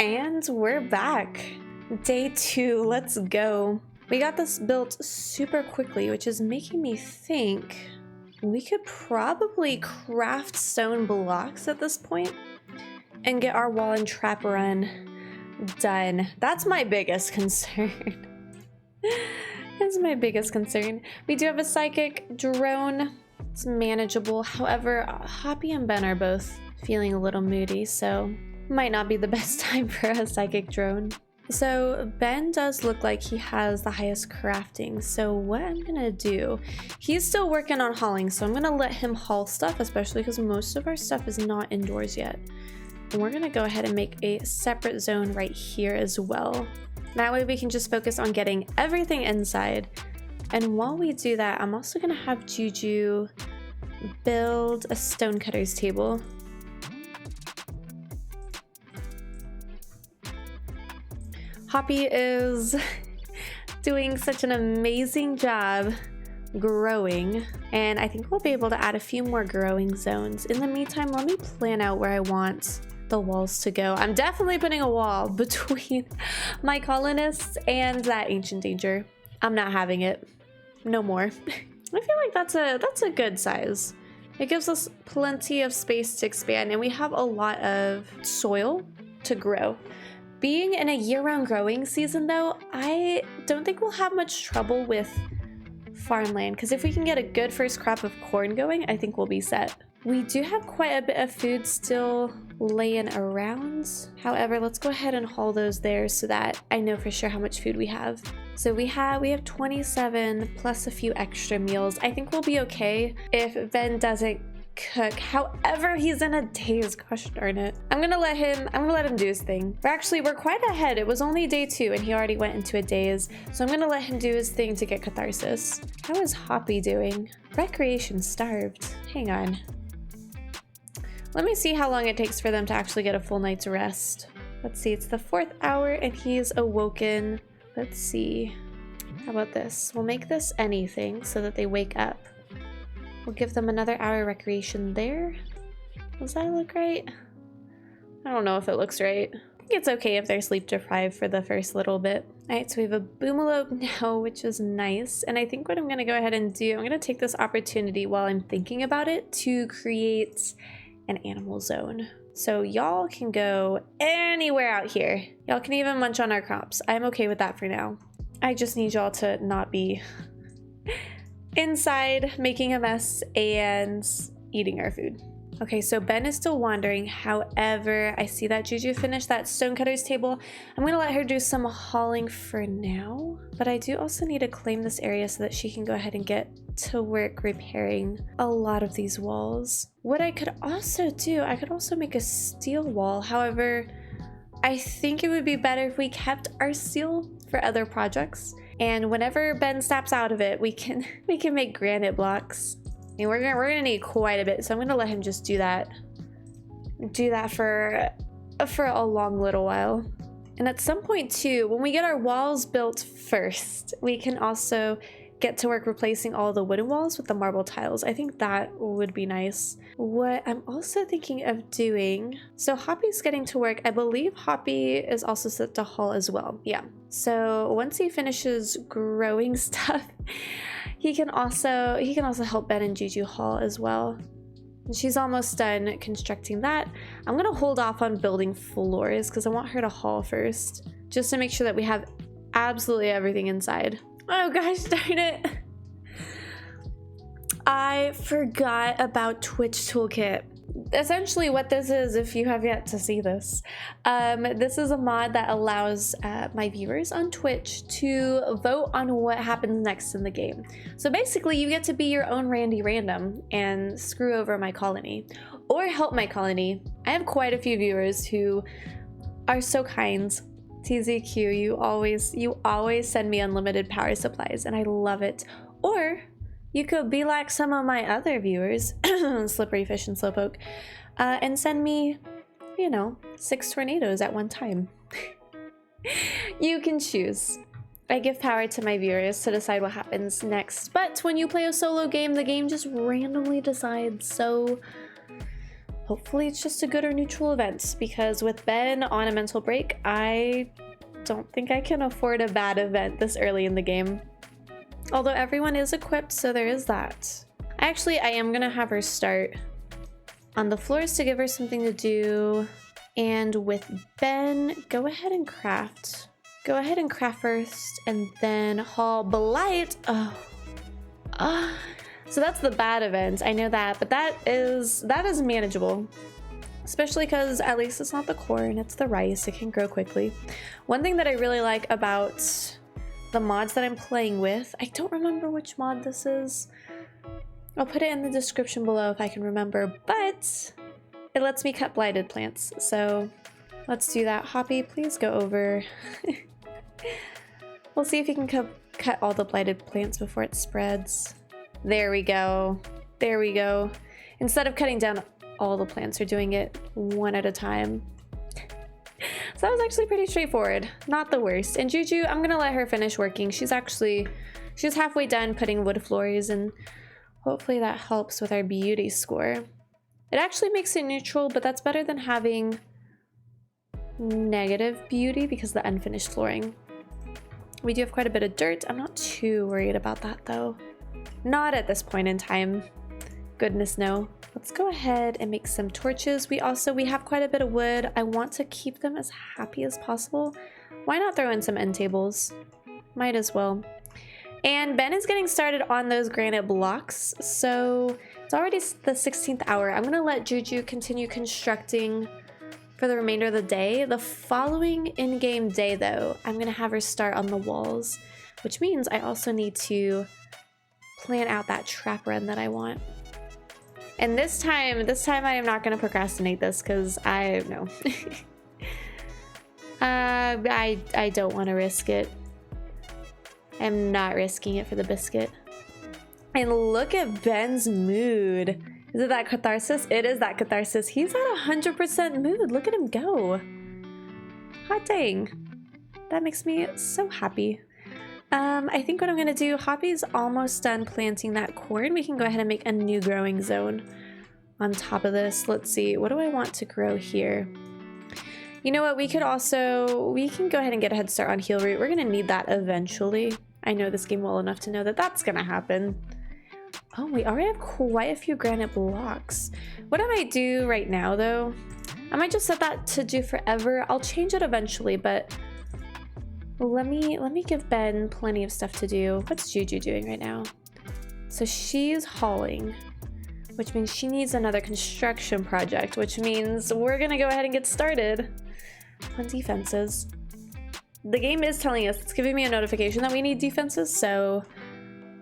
And we're back. Day 2, let's go. We got this built super quickly, which is making me think we could probably craft stone blocks at this point and get our wall and trap run done. That's my biggest concern. That's my biggest concern. We do have a psychic drone. It's manageable. However, Hoppy and Ben are both feeling a little moody, so might not be the best time for a psychic drone. So Ben does look like he has the highest crafting. So what I'm gonna do, he's still working on hauling, so I'm gonna let him haul stuff, especially because most of our stuff is not indoors yet. And we're gonna go ahead and make a separate zone right here as well. That way we can just focus on getting everything inside. And while we do that, I'm also gonna have Juju build a stonecutter's table. Hoppy is doing such an amazing job growing, and I think we'll be able to add a few more growing zones. In the meantime, let me plan out where I want the walls to go. I'm definitely putting a wall between my colonists and that ancient danger. I'm not having it. No more. I feel like that's a good size. It gives us plenty of space to expand, and we have a lot of soil to grow. Being in a year-round growing season though, I don't think we'll have much trouble with farmland, because if we can get a good first crop of corn going, I think we'll be set. We do have quite a bit of food still laying around. However, let's go ahead and haul those there so that I know for sure how much food we have. So we have 27 plus a few extra meals. I think we'll be okay if Ben doesn't cook. However, he's in a daze. Gosh darn it. I'm gonna let him do his thing. We're quite ahead. It was only day 2 and he already went into a daze. So I'm gonna let him do his thing to get catharsis. How is Hoppy doing? Recreation starved. Hang on. Let me see how long it takes for them to actually get a full night's rest. Let's see, it's the 4th hour and he's awoken. Let's see. How about this? We'll make this anything so that they wake up. We'll give them another hour recreation there. Does that look right? I don't know if it looks right. I think it's okay if they're sleep deprived for the first little bit. All right, so we have a boomalope now, which is nice. And I think what I'm gonna go ahead and do, I'm gonna take this opportunity while I'm thinking about it to create an animal zone. So y'all can go anywhere out here. Y'all can even munch on our crops. I'm okay with that for now. I just need y'all to not be inside making a mess and eating our food. Okay, so Ben is still wandering. However, I see that Juju finished that stonecutter's table. I'm gonna let her do some hauling for now, but I do also need to claim this area so that she can go ahead and get to work repairing a lot of these walls. What I could also do, I could also make a steel wall. However, I think it would be better if we kept our steel for other projects. And whenever Ben snaps out of it, we can make granite blocks. And we're gonna need quite a bit, so I'm gonna let him just do that for a long little while. And at some point too, when we get our walls built first, we can also get to work replacing all the wooden walls with the marble tiles. I think that would be nice. What I'm also thinking of doing, so Hoppy's getting to work. I believe Hoppy is also set to haul as well. Yeah. So once he finishes growing stuff, he can also help Ben and Juju haul as well. And she's almost done constructing that. I'm gonna hold off on building floors because I want her to haul first, just to make sure that we have absolutely everything inside. Oh gosh darn it. I forgot about Twitch Toolkit. Essentially what this is, if you have yet to see this, this is a mod that allows my viewers on Twitch to vote on what happens next in the game. So basically you get to be your own Randy Random and screw over my colony or help my colony. I have quite a few viewers who are so kind. TZQ, you always send me unlimited power supplies and I love it. Or you could be like some of my other viewers, Slippery Fish and Slowpoke, and send me, 6 tornadoes at one time. You can choose. I give power to my viewers to decide what happens next, but when you play a solo game, the game just randomly decides, so hopefully it's just a good or neutral event, because with Ben on a mental break, I don't think I can afford a bad event this early in the game. Although everyone is equipped, so there is that. Actually, I am gonna have her start on the floors to give her something to do. And with Ben, go ahead and craft. Go ahead and craft first, and then haul blight. Oh. So that's the bad event. I know that, but that is manageable. Especially because at least it's not the corn, it's the rice. It can grow quickly. One thing that I really like about the mods that I'm playing with, I don't remember which mod this is. I'll put it in the description below if I can remember, but it lets me cut blighted plants. So let's do that. Hoppy, please go over. We'll see if you can cut all the blighted plants before it spreads. There we go. There we go. Instead of cutting down all the plants, you're doing it one at a time. So that was actually pretty straightforward. Not the worst. And Juju, I'm gonna let her finish working. She's halfway done putting wood floors, and hopefully that helps with our beauty score. It actually makes it neutral, but that's better than having negative beauty because of the unfinished flooring. We do have quite a bit of dirt. I'm not too worried about that though. Not at this point in time. Goodness no. Let's go ahead and make some torches. We have quite a bit of wood. I want to keep them as happy as possible. Why not throw in some end tables? Might as well. And Ben is getting started on those granite blocks. So it's already the 16th hour. I'm gonna let Juju continue constructing for the remainder of the day. The following in-game day though, I'm gonna have her start on the walls, which means I also need to plan out that trap run that I want. And this time I am not going to procrastinate this because I know. I don't want to risk it. I'm not risking it for the biscuit. And look at Ben's mood. Is it that catharsis? It is that catharsis. He's at 100% mood. Look at him go. Hot dang. That makes me so happy. I think what I'm gonna do, Hoppy's almost done planting that corn. We can go ahead and make a new growing zone on top of this. Let's see, what do I want to grow here? You know what, we can go ahead and get a head start on heel root. We're gonna need that eventually. I know this game well enough to know that that's gonna happen. Oh, we already have quite a few granite blocks. What I might do right now though, I might just set that to do forever. I'll change it eventually, but let me give Ben plenty of stuff to do. What's Juju doing right now? So she's hauling, which means she needs another construction project, which means we're gonna go ahead and get started on defenses. The game is telling us, it's giving me a notification that we need defenses, so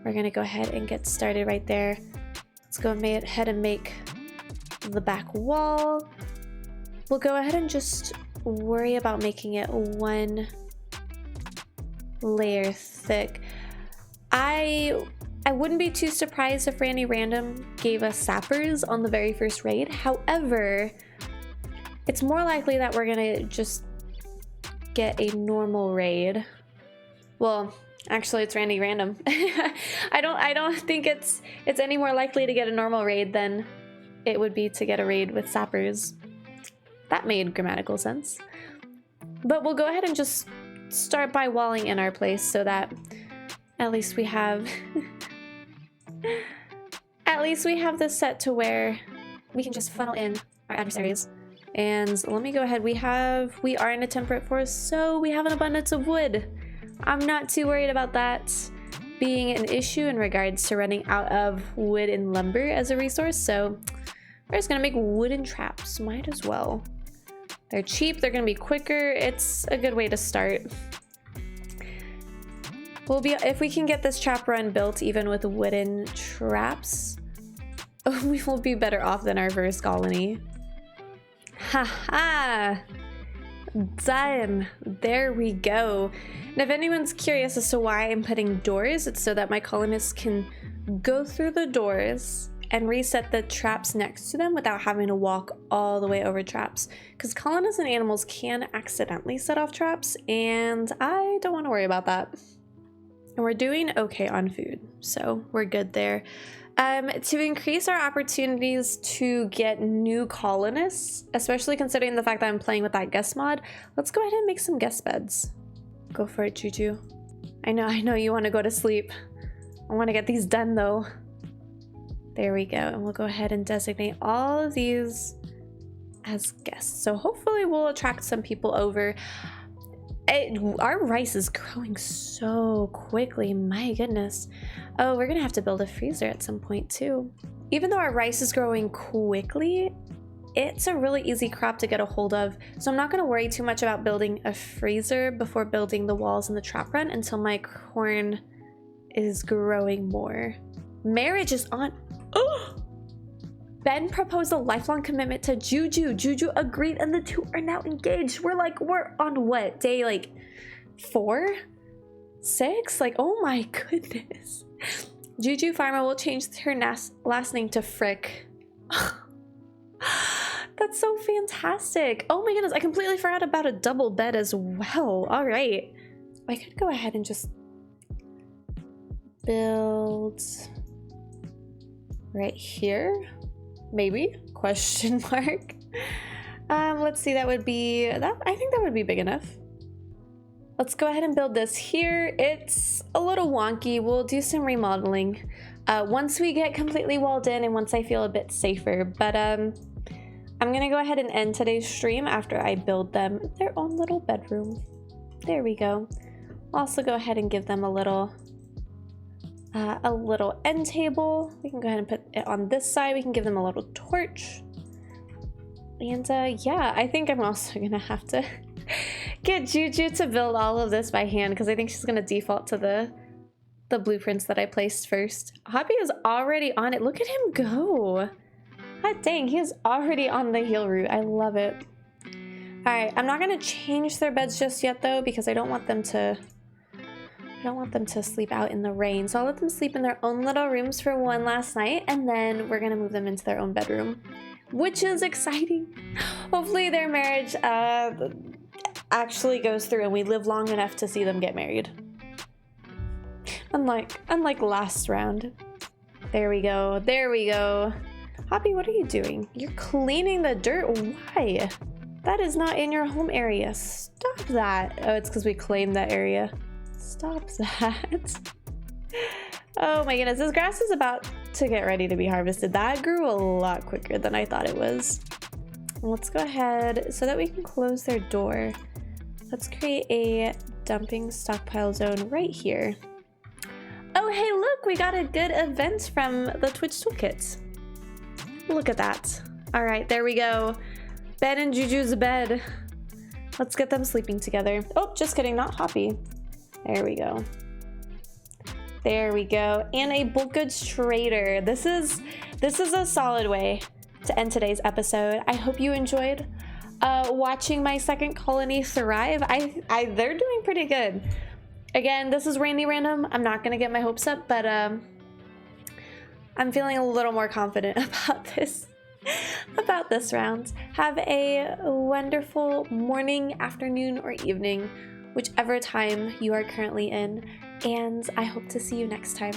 we're gonna go ahead and get started right there. Let's go ahead and make the back wall. We'll go ahead and just worry about making it one layer thick. I wouldn't be too surprised if Randy Random gave us sappers on the very first raid. However, it's more likely that we're gonna just get a normal raid. Well, actually it's Randy Random. I don't think it's any more likely to get a normal raid than it would be to get a raid with sappers. That made grammatical sense. But we'll go ahead and just start by walling in our place so that at least we have this set to where we can just funnel in our adversaries. And let me go ahead, we are in a temperate forest, so we have an abundance of wood. I'm not too worried about that being an issue in regards to running out of wood and lumber as a resource, so we're just gonna make wooden traps. Might as well. They're cheap, they're gonna be quicker. It's a good way to start. If we can get this trap run built even with wooden traps, we will be better off than our first colony. Haha! Done! There we go. And if anyone's curious as to why I'm putting doors, it's so that my colonists can go through the doors and reset the traps next to them without having to walk all the way over traps. Because colonists and animals can accidentally set off traps, and I don't want to worry about that. And we're doing okay on food, so we're good there. To increase our opportunities to get new colonists, especially considering the fact that I'm playing with that guest mod, let's go ahead and make some guest beds. Go for it, Juju. I know you want to go to sleep. I want to get these done though. There we go, and we'll go ahead and designate all of these as guests. So hopefully we'll attract some people over. Our rice is growing so quickly, my goodness. Oh, we're gonna have to build a freezer at some point too. Even though our rice is growing quickly, it's a really easy crop to get a hold of. So I'm not gonna worry too much about building a freezer before building the walls and the trap run until my corn is growing more. Marriage is on. Oh! Ben proposed a lifelong commitment to Juju. Juju agreed and the two are now engaged. We're on what? Day like 4? 6? Like, oh my goodness. Juju Farmer will change her last name to Frick. That's so fantastic. Oh my goodness, I completely forgot about a double bed as well. All right. I could go ahead and just build right here. Maybe? Question mark. Let's see, that would be that. I think that would be big enough. Let's go ahead and build this here. It's a little wonky. We'll do some remodeling once we get completely walled in and once I feel a bit safer. But I'm gonna go ahead and end today's stream after I build them their own little bedroom. There we go. I'll also go ahead and give them a little end table. We can go ahead and put it on this side. We can give them a little torch. And yeah, I think I'm also gonna have to get Juju to build all of this by hand because I think she's gonna default to the blueprints that I placed first. Hoppy is already on it. Look at him go. God dang, he is already on the heal route. I love it. All right, I'm not gonna change their beds just yet though because I don't want them to sleep out in the rain. So I'll let them sleep in their own little rooms for one last night and then we're gonna move them into their own bedroom, which is exciting. Hopefully their marriage actually goes through and we live long enough to see them get married. Unlike last round. There we go. There we go. Hoppy, what are you doing? You're cleaning the dirt. Why? That is not in your home area. Stop that. Oh, it's because we claimed that area. Stop that. Oh my goodness, this grass is about to get ready to be harvested. That grew a lot quicker than I thought it was. Let's go ahead so that we can close their door. Let's create a dumping stockpile zone right here. Oh hey, look, we got a good event from the Twitch Toolkit. Look at that. All right, there we go. Ben and Juju's bed. Let's get them sleeping together. Oh, just kidding, not Hoppy. There we go. There we go. And a bulk goods trader. This is a solid way to end today's episode. I hope you enjoyed watching my second colony thrive. They're doing pretty good. Again, this is Randy Random. I'm not gonna get my hopes up, but I'm feeling a little more confident about this round. Have a wonderful morning, afternoon, or evening, whichever time you are currently in, and I hope to see you next time.